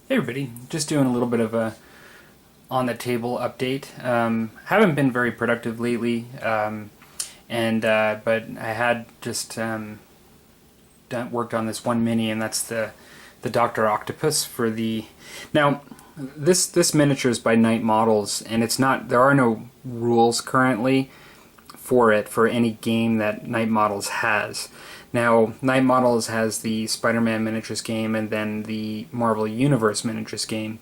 Hey everybody, just doing a little bit of a on the table update. Haven't been very productive lately, but I had just worked on this one mini, and that's the Doctor Octopus for the. Now, this miniature is by Knight Models, and it's not. There are no rules currently for it for any game that Knight Models has. Now, Knight Models has the Spider-Man miniatures game and then the Marvel Universe miniatures game.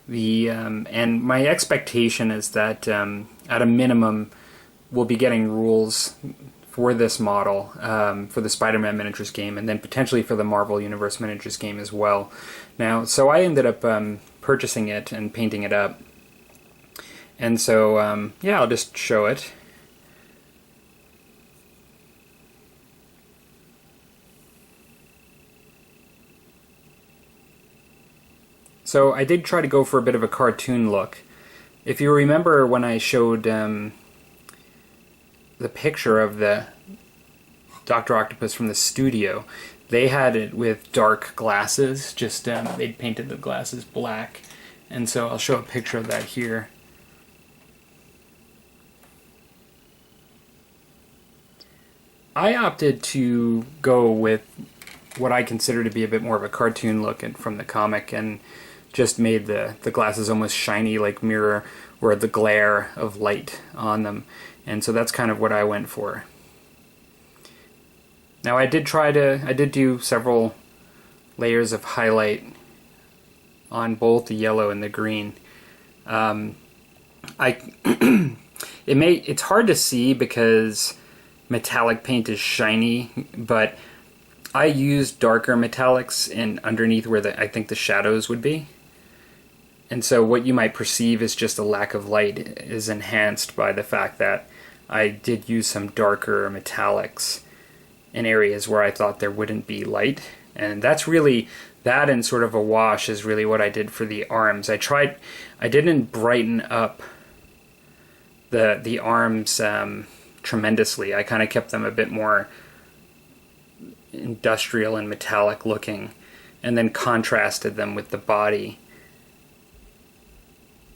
And my expectation is that at a minimum we'll be getting rules for this model for the Spider-Man miniatures game, and then potentially for the Marvel Universe miniatures game as well. Now, so I ended up purchasing it and painting it up. And so, yeah, I'll just show it. So I did try to go for a bit of a cartoon look. If you remember when I showed the picture of the Doctor Octopus from the studio, they had it with dark glasses, just they'd painted the glasses black. And so I'll show a picture of that here. I opted to go with what I consider to be a bit more of a cartoon look from the comic, and just made the glasses almost shiny like mirror, or the glare of light on them. And so that's kind of what I went for. Now I did do several layers of highlight on both the yellow and the green. It's hard to see because metallic paint is shiny, but I used darker metallics underneath where I think the shadows would be. And so what you might perceive as just a lack of light is enhanced by the fact that I did use some darker metallics in areas where I thought there wouldn't be light. And that's really, that and sort of a wash is really what I did for the arms. I didn't brighten up the arms tremendously. I kind of kept them a bit more industrial and metallic looking, and then contrasted them with the body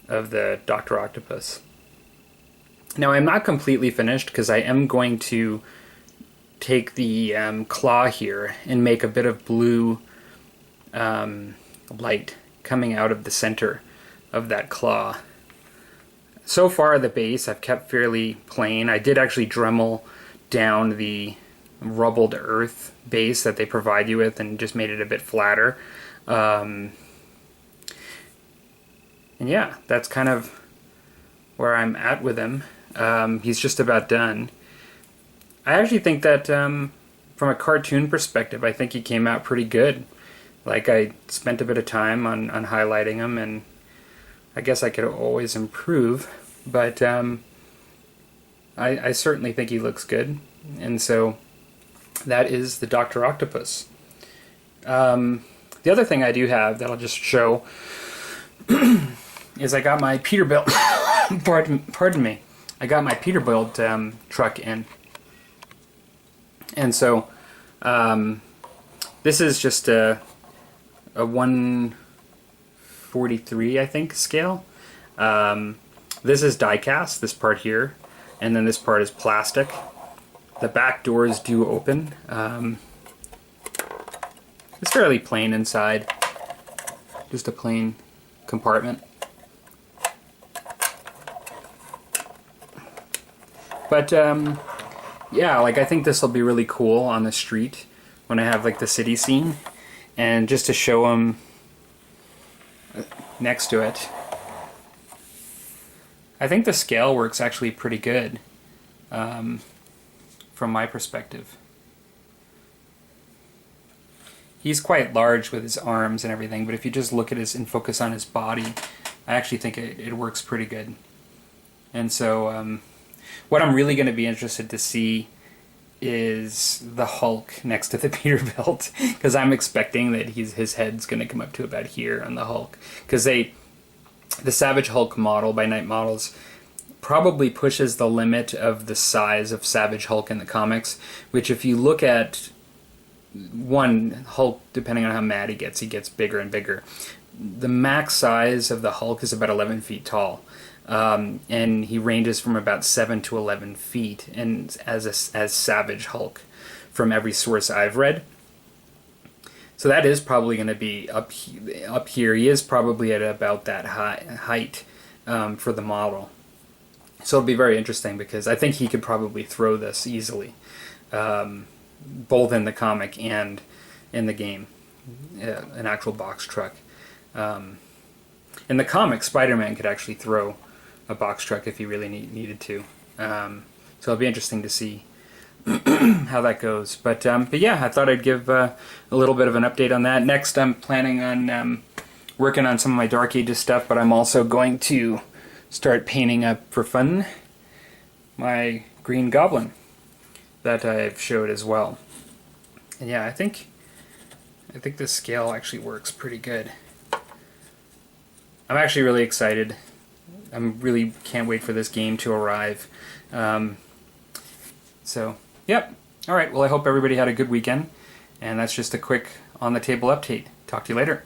of the Doctor Octopus. Now I'm not completely finished because I am going to take the claw here and make a bit of blue light coming out of the center of that claw. So far the base I've kept fairly plain. I did actually Dremel down the rubbled earth base that they provide you with and just made it a bit flatter. And yeah, that's kind of where I'm at with him. He's just about done. I actually think that from a cartoon perspective, I think he came out pretty good. Like, I spent a bit of time on highlighting him, and I guess I could always improve, but I certainly think he looks good. And so that is the Doctor Octopus. The other thing I do have that I'll just show is I got my Peterbilt, pardon me, I got my Peterbilt truck in. And so this is just a 1/43, I think, scale. This is die cast, this part here, and then this part is plastic. The back doors do open. It's fairly plain inside, just a plain compartment. But yeah, like, I think this will be really cool on the street when I have like the city scene, and just to show them next to it. I think the scale works actually pretty good. from my perspective. He's quite large with his arms and everything, but if you just look at his and focus on his body, I actually think it works pretty good. And so what I'm really going to be interested to see is the Hulk next to the Peterbilt, because I'm expecting that his head's going to come up to about here on the Hulk, because the Savage Hulk model by Knight Models probably pushes the limit of the size of Savage Hulk in the comics, which if you look at one Hulk, depending on how mad he gets bigger and bigger. The max size of the Hulk is about 11 feet tall, and he ranges from about 7 to 11 feet, and as Savage Hulk, from every source I've read. So that is probably going to be up here. He is probably at about that height for the model. So it'll be very interesting because I think he could probably throw this easily. Both in the comic and in the game, an actual box truck. In the comic, Spider-Man could actually throw a box truck if he really needed to. So it'll be interesting to see how that goes. But yeah, I thought I'd give a little bit of an update on that. Next, I'm planning on working on some of my Dark Ages stuff, but I'm also going to start painting up for fun my Green Goblin that I've showed as well. And yeah, I think this scale actually works pretty good. I'm actually really excited. I really can't wait for this game to arrive. So, yep. Alright, well I hope everybody had a good weekend. And that's just a quick on the table update. Talk to you later.